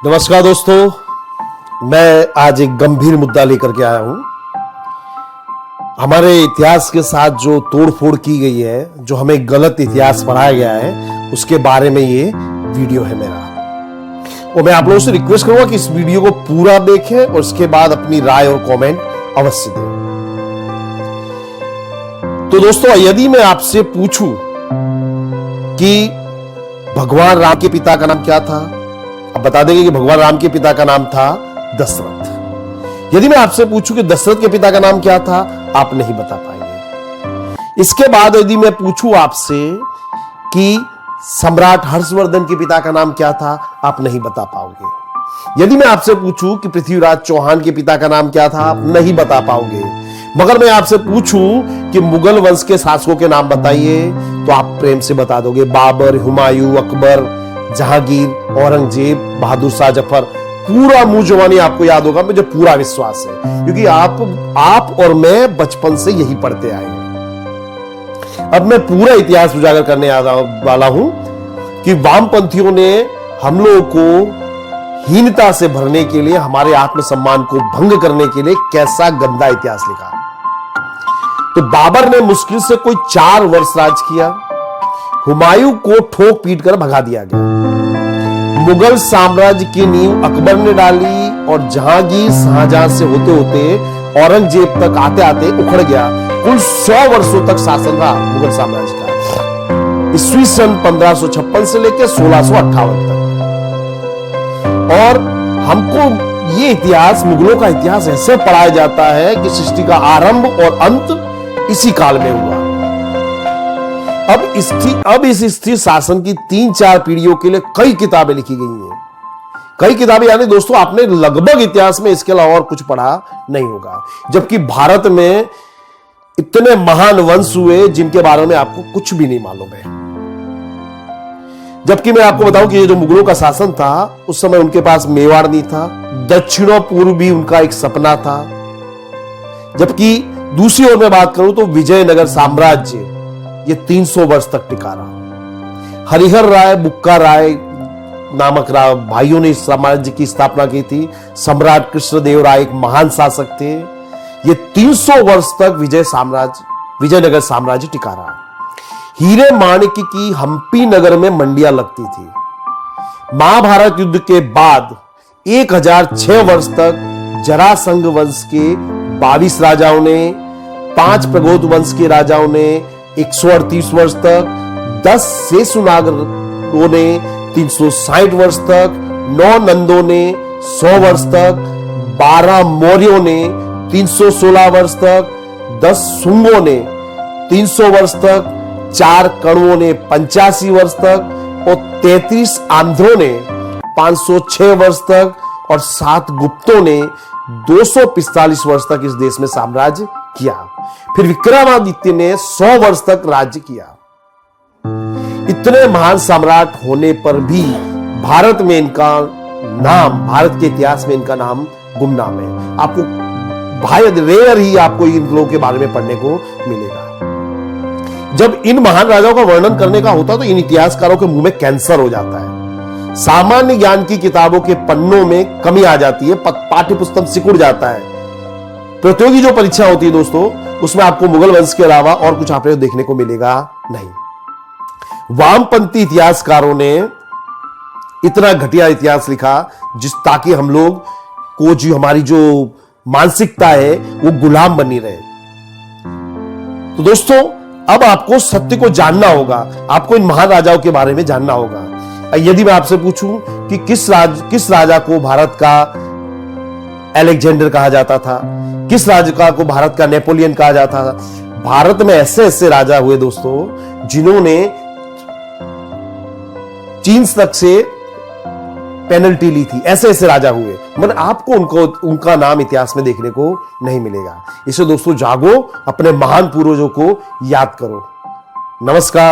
नमस्कार दोस्तों, मैं आज एक गंभीर मुद्दा लेकर के आया हूं। हमारे इतिहास के साथ जो तोड़फोड़ की गई है, जो हमें गलत इतिहास पढ़ाया गया है, उसके बारे में ये वीडियो है मेरा। और मैं आप लोगों से रिक्वेस्ट करूंगा कि इस वीडियो को पूरा देखें और उसके बाद अपनी राय और कमेंट अवश्य दें। तो दोस्तों, यदि मैं आपसे पूछूं कि भगवान राम के पिता का नाम क्या था, अब बता देंगे कि भगवान राम के पिता का नाम था दशरथ। यदि मैं आपसे पूछूं कि दशरथ के पिता का नाम क्या था, आप नहीं बता पाएंगे। इसके बाद यदि मैं पूछूं आपसे कि सम्राट हर्षवर्धन के पिता का नाम क्या था, आप नहीं बता पाओगे। यदि मैं आपसे पूछूं कि पृथ्वीराज चौहान के पिता का नाम क्या था, आप नहीं बता पाओगे। मगर मैं आपसे पूछूं कि मुगल वंश के शासकों के नाम बताइए, तो आप प्रेम से बता दोगे। बाबर, हुमायूं, अकबर, जहांगीर, औरंगजेब, बहादुर शाह जफर। पूरा मुंह जुबानी आपको याद होगा, मुझे पूरा विश्वास है, क्योंकि आप और मैं बचपन से यही पढ़ते आए हैं। अब मैं पूरा इतिहास उजागर करने वाला हूं कि वामपंथियों ने हम लोगों को हीनता से भरने के लिए, हमारे आत्मसम्मान को भंग करने के लिए कैसा गंदा इतिहास लिखा। तो बाबर ने मुश्किल से कोई 4 वर्ष राज किया। हुमायूं को ठोक पीट कर भगा दिया गया। मुगल साम्राज्य की नींव अकबर ने डाली और जहांगीर शाहजहां से होते होते औरंगजेब तक आते आते उखड़ गया। कुल 100 वर्षों तक शासन रहा मुगल साम्राज्य का, ईस्वी सन 1556 से लेकर 1658 तक। और हमको ये इतिहास, मुगलों का इतिहास ऐसे पढ़ाया जाता है कि सृष्टि का आरंभ और अंत इसी काल में हुआ। अब इस स्थिर शासन की 3-4 पीढ़ियों के लिए कई किताबें लिखी गई हैं। कई किताबें, यानी दोस्तों आपने लगभग इतिहास में इसके अलावा और कुछ पढ़ा नहीं होगा। जबकि भारत में इतने महान वंश हुए जिनके बारे में आपको कुछ भी नहीं मालूम है। जबकि मैं आपको बताऊं कि ये जो मुगलों का शासन था, उस समय उनके पास मेवाड़ नहीं था, दक्षिणों पूर्व भी उनका एक सपना था। जबकि दूसरी ओर मैं बात करूं तो विजयनगर साम्राज्य ये 300 वर्ष तक टिका रहा। हरिहर राय, बुक्का राय नामक भाइयों ने इस साम्राज्य की स्थापना की थी। सम्राट कृष्णदेव राय एक महान शासक थे। ये 300 वर्ष तक विजयनगर साम्राज्य टिका रहा। हीरे माणिक्य की हम्पी नगर में मंडियां लगती थी। महाभारत युद्ध के बाद 1006 वर्ष तक जरासंध वंश के 22 राजाओं ने, 5 प्रगोद वंश के राजाओं ने 138 वर्ष तक, 10 शेषनागों ने 360 वर्ष तक, 9 नंदों ने 100 वर्ष तक, 12 मौर्यों ने 316 वर्ष तक, 10 शुंगों ने 300 वर्ष तक, 4 कण्वों ने 85 वर्ष तक और 33 आंध्रों ने 506 वर्ष तक और 7 गुप्तों ने 245 वर्ष तक इस देश में साम्राज्य किया। फिर विक्रमादित्य ने 100 वर्ष तक राज्य किया। इतने महान सम्राट होने पर भी भारत में इनका नाम, भारत के इतिहास में इनका नाम गुमनाम है। आपको रेयर ही आपको इन लोगों के बारे में पढ़ने को मिलेगा। जब इन महान राजाओं का वर्णन करने का होता तो इन इतिहासकारों के मुंह में कैंसर हो जाता है। सामान्य ज्ञान की किताबों के पन्नों में कमी आ जाती है, पाठ्य पुस्तक सिकुड़ जाता है। प्रतियोगी जो परीक्षा होती है दोस्तों, उसमें आपको मुगल वंश के अलावा और कुछ आपको देखने को मिलेगा नहीं। वामपंथी इतिहासकारों ने इतना घटिया इतिहास लिखा ताकि हम लोग को जो हमारी जो मानसिकता है वो गुलाम बनी रहे। तो दोस्तों, अब आपको सत्य को जानना होगा, आपको इन महान राजाओं के बारे में जानना होगा। यदि मैं आपसे पूछूं कि किस राजा को भारत का अलेक्जेंडर कहा जाता था, किस राजा को भारत का नेपोलियन कहा जाता था, भारत में ऐसे ऐसे राजा हुए दोस्तों जिन्होंने चीन तक से पेनल्टी ली थी। ऐसे ऐसे राजा हुए, मगर आपको उनका नाम इतिहास में देखने को नहीं मिलेगा। इसे दोस्तों जागो, अपने महान पूर्वजों को याद करो। नमस्कार।